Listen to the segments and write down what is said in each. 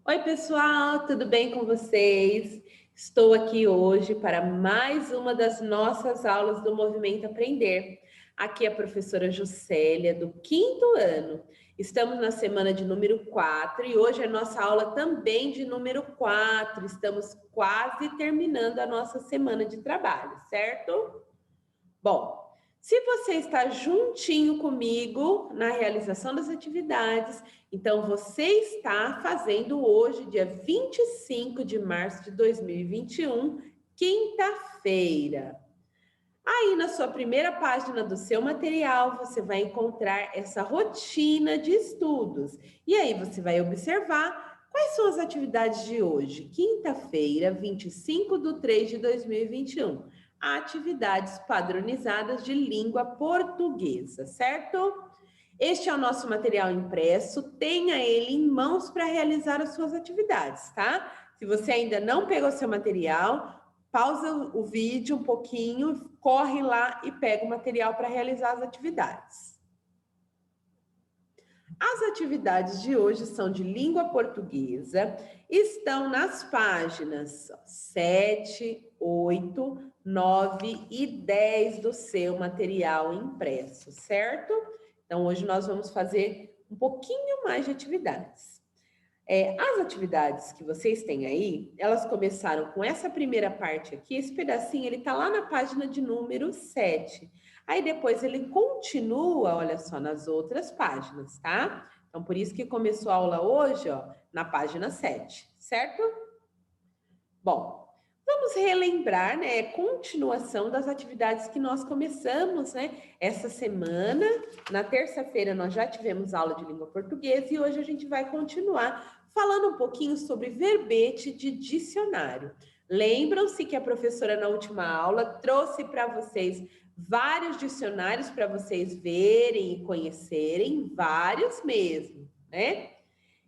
Oi, pessoal, tudo bem com vocês? Estou aqui hoje para mais uma das nossas aulas do Movimento Aprender. Aqui é a professora Juscelia, do quinto ano. Estamos na semana de número 4 e hoje é nossa aula também de número 4. Estamos quase terminando a nossa semana de trabalho, certo? Bom, se você está juntinho comigo na realização das atividades, então você está fazendo hoje, dia 25 de março de 2021, quinta-feira. Aí na sua primeira página do seu material, você vai encontrar essa rotina de estudos. E aí você vai observar quais são as atividades de hoje, quinta-feira, 25 de 3 de 2021. Atividades padronizadas de língua portuguesa, certo? Este é o nosso material impresso, tenha ele em mãos para realizar as suas atividades, tá? Se você ainda não pegou seu material, pausa o vídeo um pouquinho, corre lá e pega o material para realizar as atividades. As atividades de hoje são de língua portuguesa, estão nas páginas 7, 8, 9 e 10 do seu material impresso, certo? Então, hoje nós vamos fazer um pouquinho mais de atividades. As atividades que vocês têm aí, elas começaram com essa primeira parte aqui, esse pedacinho, ele tá lá na página de número 7. Aí depois ele continua, olha só, nas outras páginas, tá? Então, por isso que começou a aula hoje, ó, na página 7, certo? Bom, vamos relembrar, né, continuação das atividades que nós começamos, né, essa semana. Na terça-feira nós já tivemos aula de língua portuguesa e hoje a gente vai continuar falando um pouquinho sobre verbete de dicionário. Lembram-se que a professora na última aula trouxe para vocês vários dicionários para vocês verem e conhecerem, vários mesmo, né?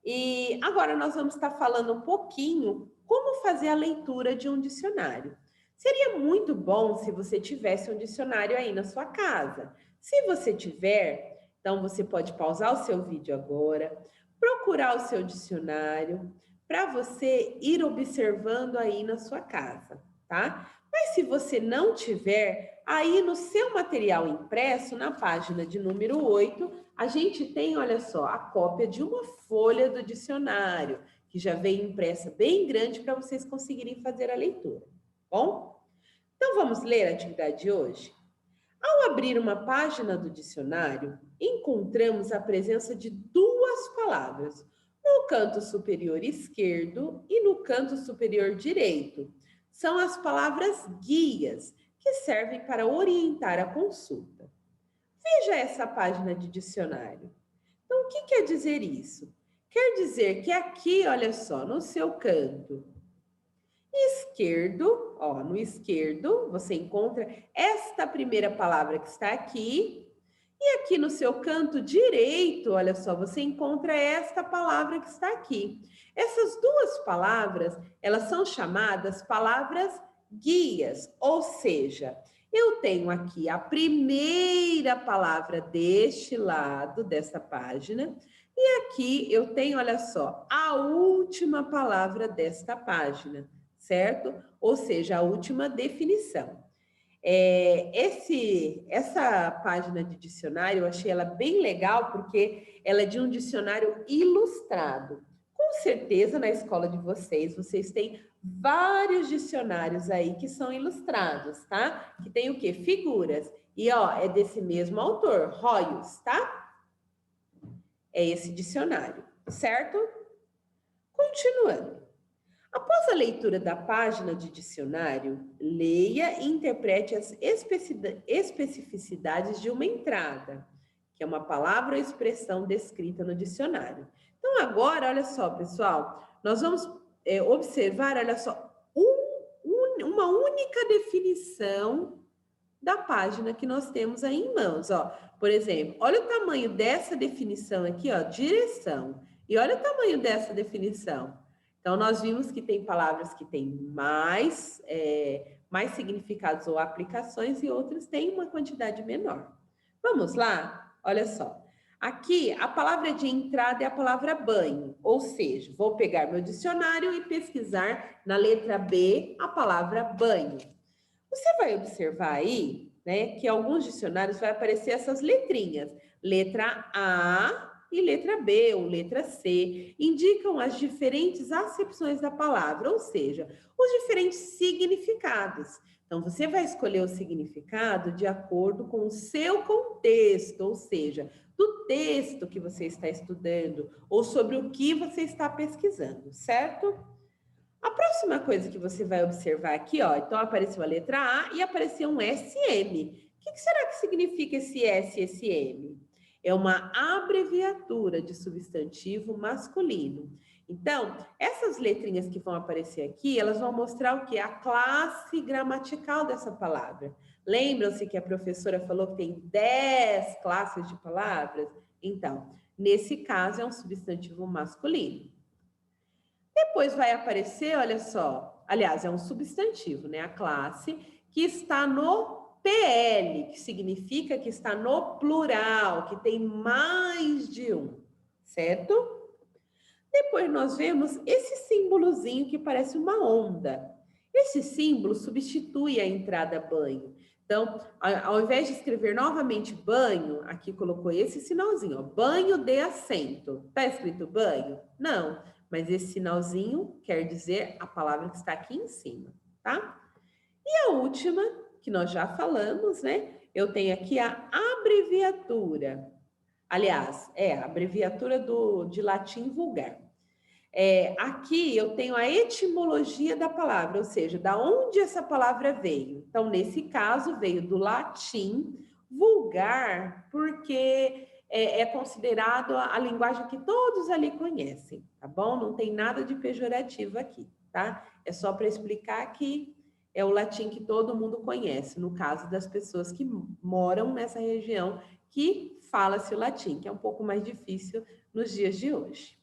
E agora nós vamos estar falando um pouquinho como fazer a leitura de um dicionário. Seria muito bom se você tivesse um dicionário aí na sua casa. Se você tiver, então você pode pausar o seu vídeo agora, procurar o seu dicionário para você ir observando aí na sua casa, tá? Mas se você não tiver, aí no seu material impresso, na página de número 8, a gente tem, olha só, a cópia de uma folha do dicionário, que já veio impressa bem grande para vocês conseguirem fazer a leitura, bom? Então vamos ler a atividade de hoje? Ao abrir uma página do dicionário, encontramos a presença de duas palavras, no canto superior esquerdo e no canto superior direito. São as palavras guias, que servem para orientar a consulta. Veja essa página de dicionário. Então, o que quer dizer isso? Quer dizer que aqui, olha só, no seu canto esquerdo, ó, no esquerdo, você encontra esta primeira palavra que está aqui, e aqui no seu canto direito, olha só, você encontra esta palavra que está aqui. Essas duas palavras, elas são chamadas palavras guias, ou seja, eu tenho aqui a primeira palavra deste lado dessa página, e aqui eu tenho, olha só, a última palavra desta página, certo? Ou seja, a última definição. Essa página de dicionário, eu achei ela bem legal, porque ela é de um dicionário ilustrado. Com certeza, na escola de vocês, vocês têm vários dicionários aí que são ilustrados, tá? Que tem o quê? Figuras. E, ó, é desse mesmo autor, Royos, tá? É esse dicionário, certo? Continuando. Após a leitura da página de dicionário, leia e interprete as especificidades de uma entrada, que é uma palavra ou expressão descrita no dicionário. Então, agora, olha só, pessoal, nós vamos observar, olha só, uma única definição da página que nós temos aí em mãos, ó. Por exemplo, olha o tamanho dessa definição aqui, ó, direção. E olha o tamanho dessa definição. Então, nós vimos que tem palavras que têm mais significados ou aplicações e outras têm uma quantidade menor. Vamos lá? Olha só. Aqui, a palavra de entrada é a palavra banho, ou seja, vou pegar meu dicionário e pesquisar na letra B a palavra banho. Você vai observar aí, né, que alguns dicionários vai aparecer essas letrinhas, letra A e letra B ou letra C, indicam as diferentes acepções da palavra, ou seja, os diferentes significados. Então, você vai escolher o significado de acordo com o seu contexto, ou seja, do texto que você está estudando ou sobre o que você está pesquisando, certo? A próxima coisa que você vai observar aqui, ó, então apareceu a letra A e apareceu um SM. O que será que significa esse S e esse M? É uma abreviatura de substantivo masculino. Então, essas letrinhas que vão aparecer aqui, elas vão mostrar o que? A classe gramatical dessa palavra. Lembram-se que a professora falou que tem 10 classes de palavras? Então, nesse caso, é um substantivo masculino. Depois vai aparecer, olha só, aliás, é um substantivo, né? A classe que está no PL, que significa que está no plural, que tem mais de um, certo? Depois nós vemos esse símbolozinho que parece uma onda. Esse símbolo substitui a entrada banho. Então, ao invés de escrever novamente banho, aqui colocou esse sinalzinho, ó, banho de assento. Tá escrito banho? Não, mas esse sinalzinho quer dizer a palavra que está aqui em cima, tá? E a última, que nós já falamos, né? Eu tenho aqui a abreviatura. Aliás, é a abreviatura de latim vulgar. Aqui eu tenho a etimologia da palavra, ou seja, da onde essa palavra veio. Então, nesse caso, veio do latim vulgar, porque é considerado a linguagem que todos ali conhecem, tá bom? Não tem nada de pejorativo aqui, tá? É só para explicar que é o latim que todo mundo conhece, no caso das pessoas que moram nessa região que fala-se o latim, que é um pouco mais difícil nos dias de hoje.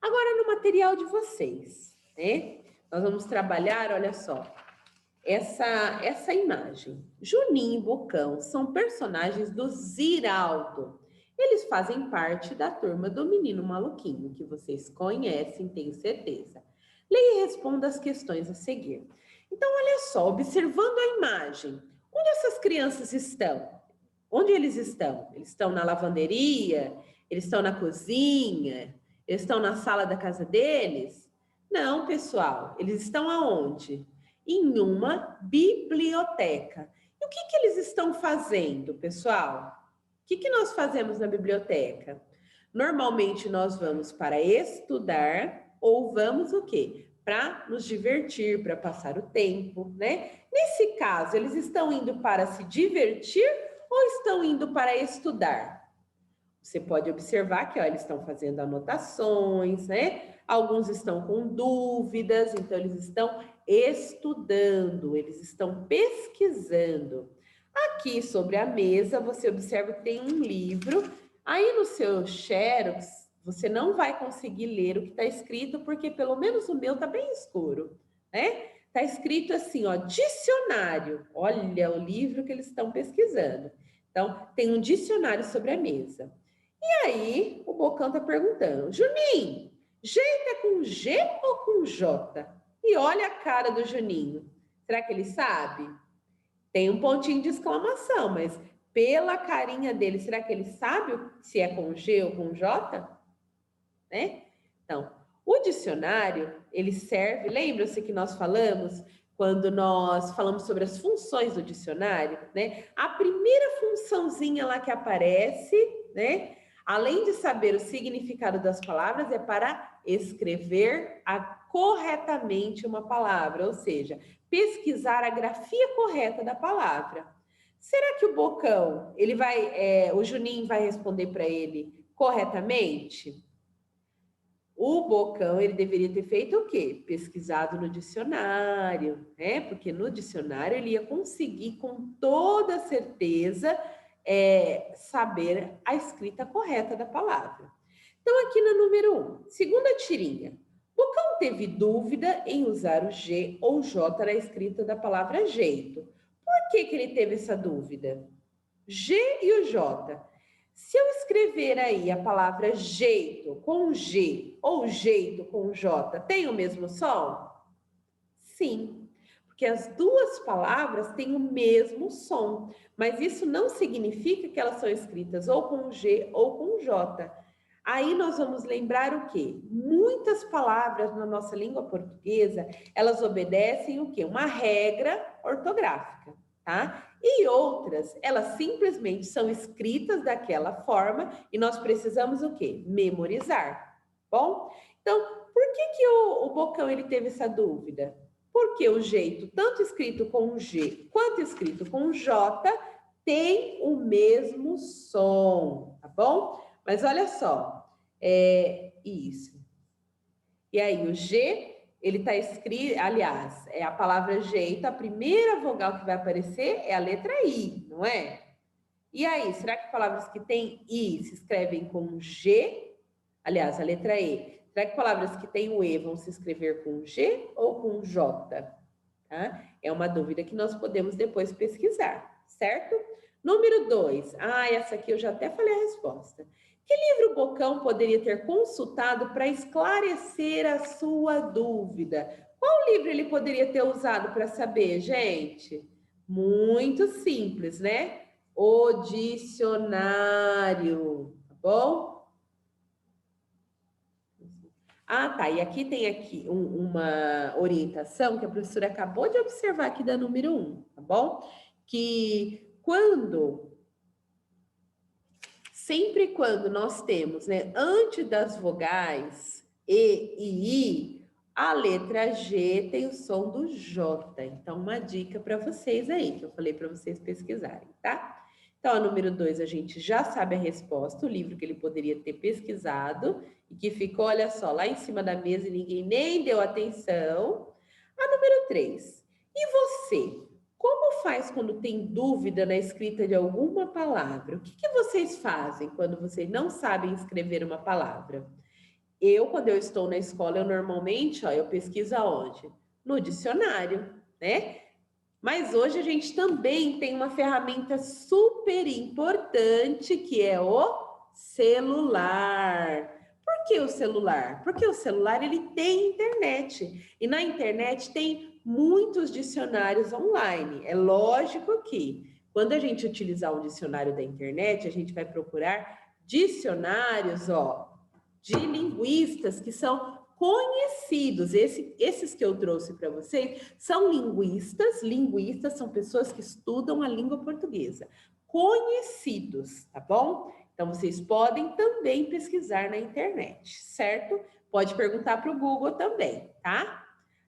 Agora, no material de vocês, né? Nós vamos trabalhar, olha só, essa imagem. Juninho e Bocão são personagens do Ziraldo. Eles fazem parte da turma do Menino Maluquinho, que vocês conhecem, tenho certeza. Leia e responda as questões a seguir. Então, olha só, observando a imagem, onde essas crianças estão? Onde eles estão? Eles estão na lavanderia? Eles estão na cozinha? Eles estão na sala da casa deles? Não, pessoal. Eles estão aonde? Em uma biblioteca. E o que eles estão fazendo, pessoal? O que nós fazemos na biblioteca? Normalmente nós vamos para estudar ou vamos o quê? Para nos divertir, para passar o tempo, né? Nesse caso, eles estão indo para se divertir ou estão indo para estudar? Você pode observar que ó, eles estão fazendo anotações, né? Alguns estão com dúvidas, então eles estão estudando, eles estão pesquisando. Aqui sobre a mesa, você observa que tem um livro. Aí no seu Xerox, você não vai conseguir ler o que está escrito, porque pelo menos o meu está bem escuro, né? Está escrito assim, ó, dicionário. Olha o livro que eles estão pesquisando. Então, tem um dicionário sobre a mesa. E aí, o Bocão está perguntando, Juninho, jeito é com G ou com J? E olha a cara do Juninho. Será que ele sabe? Tem um pontinho de exclamação, mas pela carinha dele, será que ele sabe se é com G ou com J? Né? Então, o dicionário, ele serve, lembra-se que nós falamos quando nós falamos sobre as funções do dicionário, né? A primeira funçãozinha lá que aparece, né? Além de saber o significado das palavras, é para escrever corretamente uma palavra, ou seja, pesquisar a grafia correta da palavra. Será que o Bocão, o Juninho vai responder para ele corretamente? O Bocão, ele deveria ter feito o quê? Pesquisado no dicionário, né? Porque no dicionário ele ia conseguir com toda certeza saber a escrita correta da palavra. Então, aqui na número 1, segunda tirinha. Bocão teve dúvida em usar o G ou J na escrita da palavra jeito. Por que ele teve essa dúvida? G e o J. Se eu escrever aí a palavra jeito com G ou jeito com J, tem o mesmo som? Sim, porque as duas palavras têm o mesmo som, mas isso não significa que elas são escritas ou com G ou com J. Aí nós vamos lembrar o quê? Muitas palavras na nossa língua portuguesa, elas obedecem o quê? Uma regra ortográfica, tá? E outras, elas simplesmente são escritas daquela forma e nós precisamos o quê? Memorizar, bom? Então, por que o Bocão ele teve essa dúvida? Porque o jeito, tanto escrito com G quanto escrito com J, tem o mesmo som, tá bom? Mas olha só, isso. E aí, o G, ele tá escrito, aliás, é a palavra jeito, a primeira vogal que vai aparecer é a letra I, não é? E aí, será que palavras que têm I se escrevem com G? Aliás, a letra E. Será que palavras que têm o E vão se escrever com G ou com J? Tá? É uma dúvida que nós podemos depois pesquisar, certo? Número 2. Essa aqui eu já até falei a resposta. Que livro o Bocão poderia ter consultado para esclarecer a sua dúvida? Qual livro ele poderia ter usado para saber, gente? Muito simples, né? O dicionário, tá bom? Tá, e aqui tem uma orientação que a professora acabou de observar aqui da número 1, tá bom? Que sempre quando nós temos, né, antes das vogais E e I, a letra G tem o som do J. Então, uma dica para vocês aí, que eu falei para vocês pesquisarem, tá? Então, a número 2, a gente já sabe a resposta, o livro que ele poderia ter pesquisado e que ficou, olha só, lá em cima da mesa e ninguém nem deu atenção. A número 3, e você? Como faz quando tem dúvida na escrita de alguma palavra? O que vocês fazem quando vocês não sabem escrever uma palavra? Quando eu estou na escola, eu normalmente, eu pesquiso aonde? No dicionário, né? Mas hoje a gente também tem uma ferramenta super importante que é o celular. Por que o celular? Porque o celular ele tem internet e na internet tem muitos dicionários online. É lógico que quando a gente utilizar um dicionário da internet, a gente vai procurar dicionários, de linguistas que são conhecidos. Esses que eu trouxe para vocês são linguistas são pessoas que estudam a língua portuguesa, conhecidos, tá bom? Então, vocês podem também pesquisar na internet, certo? Pode perguntar para o Google também, tá?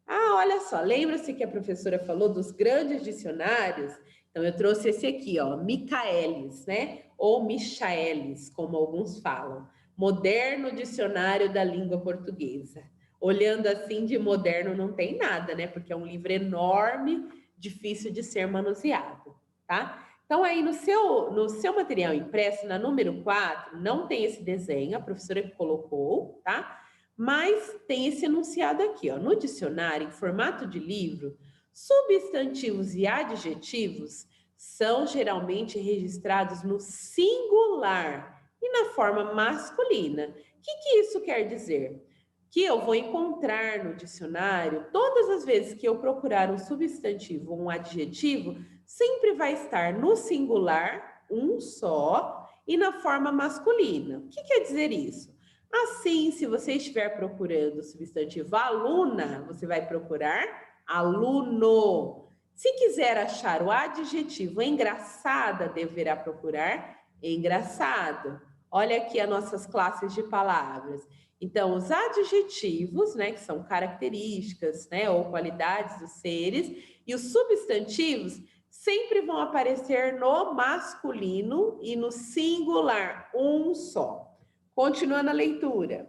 Olha só, lembra-se que a professora falou dos grandes dicionários? Então, eu trouxe esse aqui, Michaelis, né? Ou Michaelis, como alguns falam. Moderno Dicionário da Língua Portuguesa. Olhando assim, de moderno não tem nada, né? Porque é um livro enorme, difícil de ser manuseado, tá? Então, aí no seu material impresso, na número 4, não tem esse desenho, a professora que colocou, tá? Mas tem esse enunciado aqui, no dicionário, em formato de livro, substantivos e adjetivos são geralmente registrados no singular e na forma masculina. O que isso quer dizer? Que eu vou encontrar no dicionário, todas as vezes que eu procurar um substantivo ou um adjetivo, sempre vai estar no singular, um só, e na forma masculina. O que quer dizer isso? Assim, se você estiver procurando o substantivo aluna, você vai procurar aluno. Se quiser achar o adjetivo engraçada, deverá procurar engraçado. Olha aqui as nossas classes de palavras. Então, os adjetivos, né, que são características, né, ou qualidades dos seres, e os substantivos sempre vão aparecer no masculino e no singular, um só. Continuando a leitura.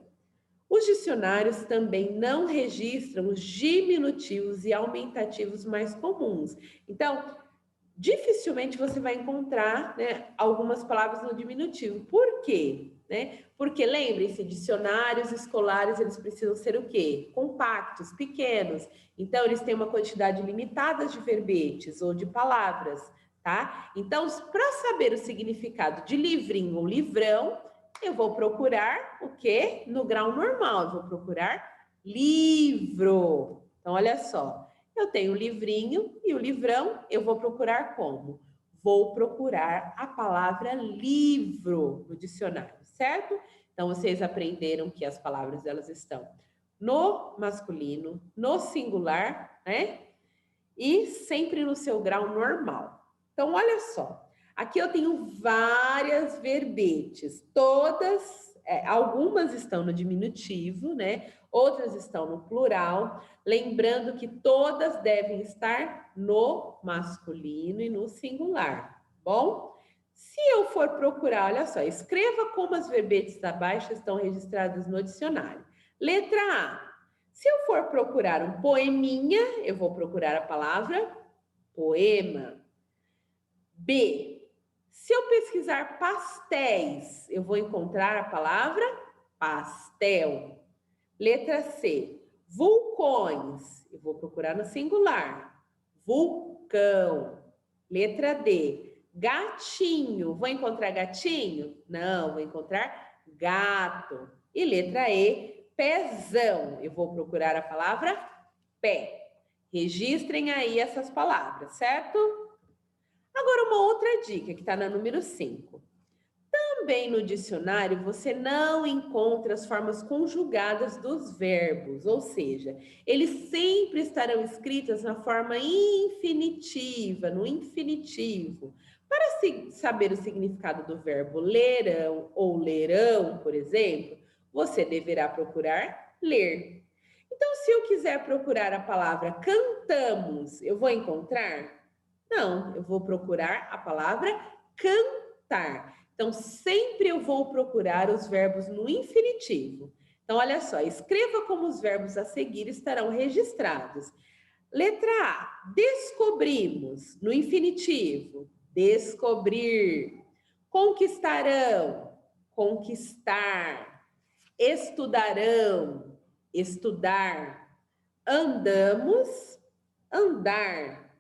Os dicionários também não registram os diminutivos e aumentativos mais comuns. Então, dificilmente você vai encontrar, né, algumas palavras no diminutivo. Por quê? Porque lembrem-se, dicionários escolares, eles precisam ser o quê? Compactos, pequenos. Então, eles têm uma quantidade limitada de verbetes ou de palavras, tá? Então, para saber o significado de livrinho ou livrão, eu vou procurar o quê? No grau normal, eu vou procurar livro. Então, olha só, eu tenho o livrinho e o livrão, eu vou procurar como? Vou procurar a palavra livro no dicionário, certo? Então, vocês aprenderam que as palavras elas estão no masculino, no singular, né? E sempre no seu grau normal. Então, olha só. Aqui eu tenho várias verbetes, todas, algumas estão no diminutivo, né? Outras estão no plural. Lembrando que todas devem estar no masculino e no singular, bom? Se eu for procurar, olha só, escreva como as verbetes abaixo estão registradas no dicionário. Letra A. Se eu for procurar um poeminha, eu vou procurar a palavra poema. B. Se eu pesquisar pastéis, eu vou encontrar a palavra pastel. Letra C. Vulcões, eu vou procurar no singular. Vulcão. Letra D. Gatinho, vou encontrar gatinho? Não, vou encontrar gato. E letra E. Pezão, eu vou procurar a palavra pé. Registrem aí essas palavras, certo? Agora, uma outra dica que está na número 5. Também no dicionário você não encontra as formas conjugadas dos verbos, ou seja, eles sempre estarão escritos na forma infinitiva, no infinitivo. Para saber o significado do verbo lerão ou lerão, por exemplo, você deverá procurar ler. Então, se eu quiser procurar a palavra cantamos, eu vou encontrar? Não, eu vou procurar a palavra cantar. Então, sempre eu vou procurar os verbos no infinitivo. Então, olha só, escreva como os verbos a seguir estarão registrados. Letra A, descobrimos, no infinitivo, descobrir. Conquistarão, conquistar. Estudarão, estudar. Andamos, andar.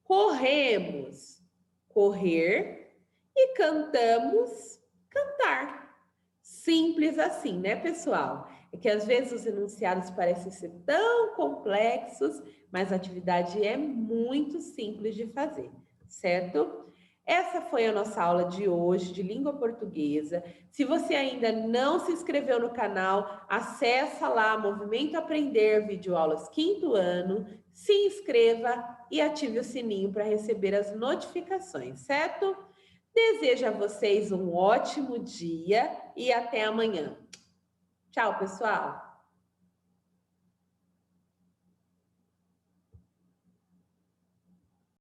Corremos, correr. E cantamos, cantar. Simples assim, né, pessoal? É que às vezes os enunciados parecem ser tão complexos, mas a atividade é muito simples de fazer, certo? Essa foi a nossa aula de hoje de língua portuguesa. Se você ainda não se inscreveu no canal, acessa lá Movimento Aprender Videoaulas 5º ano, se inscreva e ative o sininho para receber as notificações, certo? Desejo a vocês um ótimo dia e até amanhã. Tchau, pessoal!